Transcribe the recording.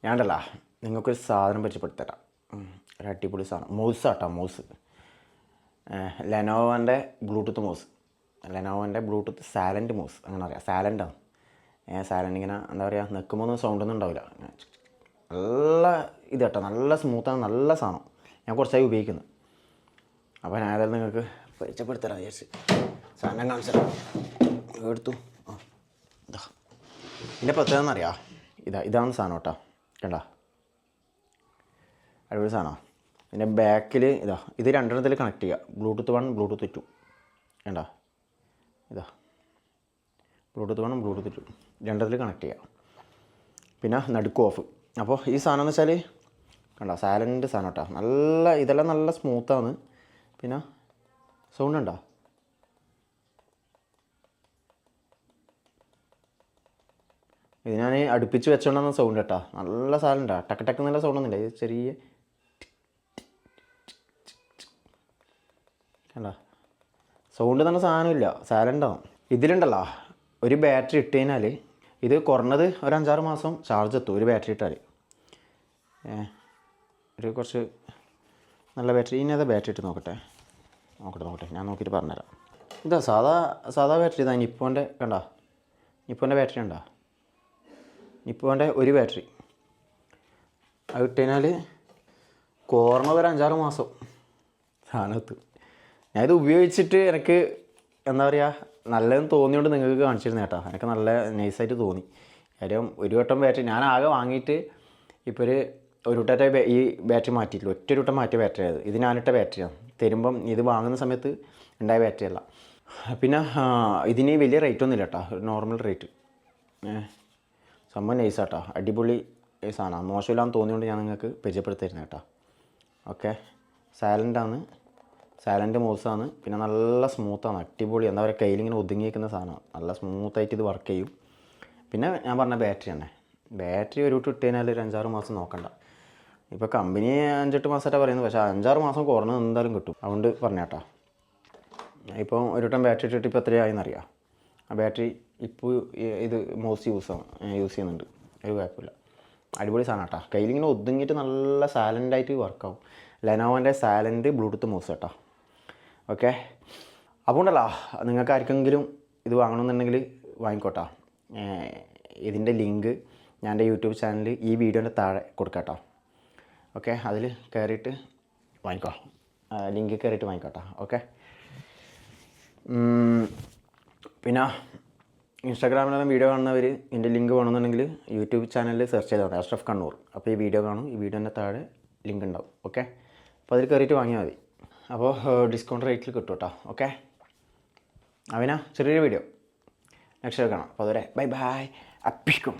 ഞാണ്ടല്ല നിങ്ങൾക്കൊരു സാധനം പരിചയപ്പെടുത്തരാം. ഒരു അടിപൊളി സാധനം മൗസാട്ടോ, മൗസ്. ലെനോവോൻ്റെ ബ്ലൂടൂത്ത് മൗസ്, ലെനോവോൻ്റെ ബ്ലൂടൂത്ത് സാലൻറ്റ് മൗസ്, അങ്ങനെ പറയാം. സാലൻ്റാണ്. സാലൻ്റ് ഇങ്ങനെ എന്താ പറയുക, നിൽക്കുമ്പോൾ സൗണ്ടൊന്നും ഉണ്ടാവില്ല. നല്ല ഇത് കേട്ടോ, നല്ല സ്മൂത്താണ്, നല്ല സാധനം. ഞാൻ കുറച്ചായി ഉപയോഗിക്കുന്നത്. അപ്പോൾ ഞാൻ ഏതായാലും നിങ്ങൾക്ക് പരിചയപ്പെടുത്തരാം വിചാരിച്ച് സാധനം കാണിച്ചാൽ എടുത്തു. ഇതാ ഇതിൻ്റെ പ്രത്യേകത എന്നറിയാം, ഇതാണ് സാധനം കേട്ടോ. കണ്ട അടിപൊളി സാധനമാണ്. പിന്നെ ബാക്കിൽ ഇത് രണ്ടെണ്ണത്തിൽ കണക്ട് ചെയ്യുക. ബ്ലൂടൂത്ത് 1 ബ്ലൂടൂത്ത് 2 കണ്ട ബ്ലൂടൂത്ത് 1 ബ്ലൂടൂത്ത് 2 രണ്ടെണ്ണത്തിൽ കണക്ട് ചെയ്യുക. പിന്നെ നടുക്ക് ഓഫ്. അപ്പോൾ ഈ സാധനം എന്ന് വെച്ചാൽ കണ്ട സൈലൻറ്റ് സാധനം കേട്ടോ. ഇതെല്ലാം നല്ല സ്മൂത്താണ്. പിന്നെ സൗണ്ട് ഉണ്ടോ? ഇത് ഞാൻ അടുപ്പിച്ച് വെച്ചോണ്ടെന്ന സൗണ്ട് കേട്ടോ. നല്ല സൈലൻ്റാ, ടക്ക് ടക്ക് നല്ല സൗണ്ടൊന്നുമില്ല. ഇത് ചെറിയ കണ്ട സൗണ്ട് തന്നെ സാധനമില്ല, സൈലൻ്റാണ്. ഇതിലുണ്ടല്ലോ ഒരു ബാറ്ററി ഇട്ട് കഴിഞ്ഞാൽ ഇത് കുറഞ്ഞത് ഒരു 5-6 മാസം ചാർജ് എത്തും. ഒരു ബാറ്ററി ഇട്ടാൽ ഒരു കുറച്ച് നല്ല ബാറ്ററി. ഇനി അതാ ബാറ്ററി ഇട്ട് നോക്കട്ടെ, ഞാൻ നോക്കിയിട്ട് പറഞ്ഞുതരാം. ഇതാ സാധാ ബാറ്ററി. ഇതാ നിപ്പോൻ്റെ കണ്ട, നിപ്പോൻ്റെ ബാറ്ററി ഉണ്ടോ? നിപ്പോൻ്റെ ഒരു ബാറ്ററി അത് ഇട്ട് കഴിഞ്ഞാൽ കുറഞ്ഞത് ഒരു 5-6 മാസം സാധനം എത്തും. ഞാനിത് ഉപയോഗിച്ചിട്ട് എനിക്ക് എന്താ പറയുക, നല്ലതെന്ന് തോന്നിയോണ്ട് നിങ്ങൾക്ക് കാണിച്ചിരുന്നു കേട്ടോ. എനിക്ക് നല്ല നൈസായിട്ട് തോന്നി. കാര്യം ഒരു വട്ടം ബാറ്ററി ഞാൻ ആകെ വാങ്ങിയിട്ട് ഇപ്പോൾ ഒരു വട്ടത്തെ ഈ ബാറ്ററി മാറ്റിയിട്ടില്ല. ഒറ്റ വട്ടം മാറ്റിയ ബാറ്ററി ആയത്. ഇത് ഞാനിട്ട ബാറ്ററിയാണ്. തരുമ്പം ഇത് വാങ്ങുന്ന സമയത്ത് ഉണ്ടായ ബാറ്ററി അല്ല. പിന്നെ ഇതിന് വലിയ റേറ്റ് ഒന്നുമില്ല കേട്ടോ, ഒരു നോർമൽ റേറ്റ്. സംഭവം നൈസാട്ടോ, അടിപൊളി സാധനമാണ്. മോശമില്ലാന്ന് തോന്നിയോണ്ട് ഞാൻ നിങ്ങൾക്ക് പരിചയപ്പെടുത്തിയിരുന്നു കേട്ടോ. ഓക്കെ, സൈലൻ്റ് മൗസാണ്. പിന്നെ നല്ല സ്മൂത്താണ്, അടിപൊളി. എന്താ പറയുക, കയ്യിലിങ്ങനെ ഒതുങ്ങിയിരിക്കുന്ന സാധനമാണ്. നല്ല സ്മൂത്തായിട്ട് ഇത് വർക്ക് ചെയ്യും. പിന്നെ ഞാൻ പറഞ്ഞ ബാറ്ററി തന്നെ, ബാറ്ററി ഒരു ഇട്ട് കഴിഞ്ഞാൽ ഒരു 5-6 മാസം നോക്കണ്ട. ഇപ്പോൾ കമ്പനി 5-8 മാസമായിട്ടാണ് പറയുന്നത്, പക്ഷേ 5-6 മാസം കുറഞ്ഞ് എന്തായാലും കിട്ടും. അതുകൊണ്ട് പറഞ്ഞേട്ടാ. ഇപ്പോൾ ഒരു വട്ടം ബാറ്ററി ഇട്ടിട്ട് ഇപ്പോൾ എത്രയായെന്നറിയാം. ആ ബാറ്ററി ഇപ്പോൾ ഇത് മൗസ് യൂസ് ചെയ്യുന്നുണ്ട്. ഒരു കുഴപ്പമില്ല, അടിപൊളി സാധനം കേട്ടോ. കയ്യിലിങ്ങനെ ഒതുങ്ങിയിട്ട് നല്ല സൈലൻ്റായിട്ട് വർക്കാവും. ലെനോവോൻ്റെ സാലൻ്റ് ബ്ലൂടൂത്ത് മൗസ് കേട്ടോ. ഓക്കെ, അപ്പോൾ ഉണ്ടല്ലോ, നിങ്ങൾക്ക് ആർക്കെങ്കിലും ഇത് വാങ്ങണമെന്നുണ്ടെങ്കിൽ വാങ്ങിക്കോട്ടോ. ഇതിൻ്റെ ലിങ്ക് ഞാൻ എൻ്റെ യൂട്യൂബ് ചാനലിൽ ഈ വീഡിയോൻ്റെ താഴെ കൊടുക്കാം കേട്ടോ. ഓക്കെ, അതിൽ കയറിയിട്ട് വാങ്ങിക്കോ, ലിങ്കിൽ കയറിയിട്ട് വാങ്ങിക്കോട്ടോ. ഓക്കെ, പിന്നെ ഇൻസ്റ്റാഗ്രാമിലെല്ലാം വീഡിയോ കാണുന്നവർ എൻ്റെ ലിങ്ക് വേണമെന്നുണ്ടെങ്കിൽ യൂട്യൂബ് ചാനലിൽ സെർച്ച് ചെയ്താൽ മതി, അഷ്റഫ് കണ്ണൂർ. അപ്പോൾ ഈ വീഡിയോ കാണും, ഈ വീഡിയോൻ്റെ താഴെ ലിങ്ക് ഉണ്ടാവും. ഓക്കെ, അപ്പോൾ അതിൽ കയറിയിട്ട് വാങ്ങിയാൽ മതി. അപ്പോൾ ഡിസ്കൗണ്ട് റേറ്റിൽ കിട്ടും കേട്ടോ. ഓക്കെ, അവനാ ചെറിയൊരു വീഡിയോ നെക്സ്റ്റ് കാണാം. അപ്പോൾ അതുവരെ ബൈ ബൈ, അപ്പിക്കും.